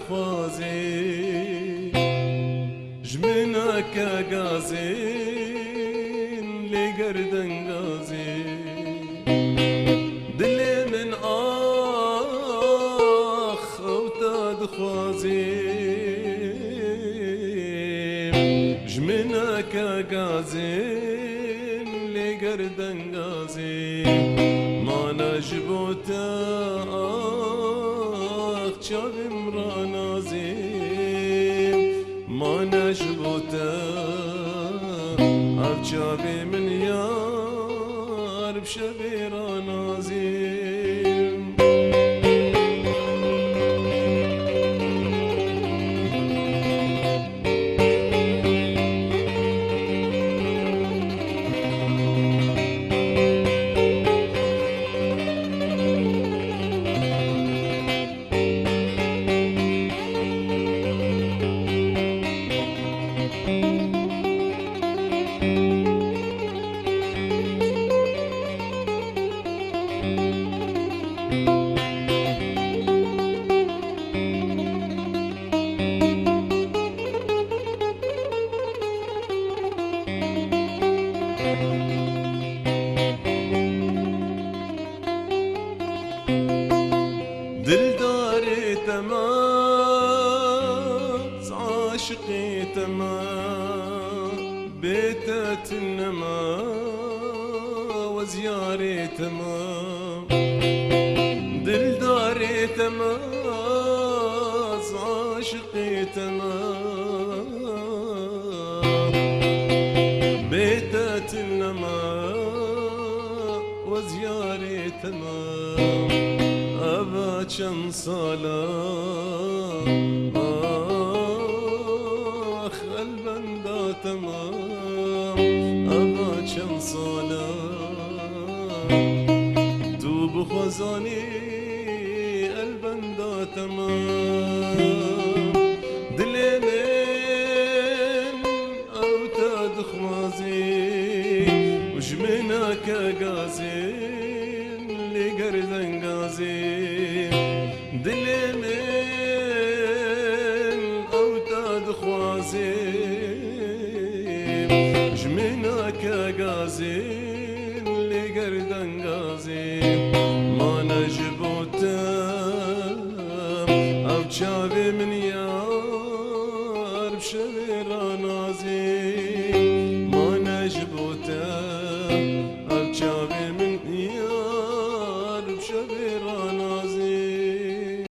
دخوازی جمنك غازي لقردن غازي دلي من آخ وتاد خوازي جمنك غازي لقردن غازي ما نجبوتا آخ شاب مرانازي ما نجبوتا أبشابي من يار بشبيرا نازيم دلداري تماس عاشقي تمام بيتة النما وزياري تمام دلداري تماس عاشقي تمام بيتة النما وزياري تمام أبا كم صلاة آخ البندا تمام أبا كم صلاة دوب خزاني البندا تمام دليلين أو تدخوازي وجمناك غازي لقردن غازي دلي من أوتاد خوازي جمناك غازي لقردن غازي ما نجبوتا أو شافي من يار بشبيرا نازي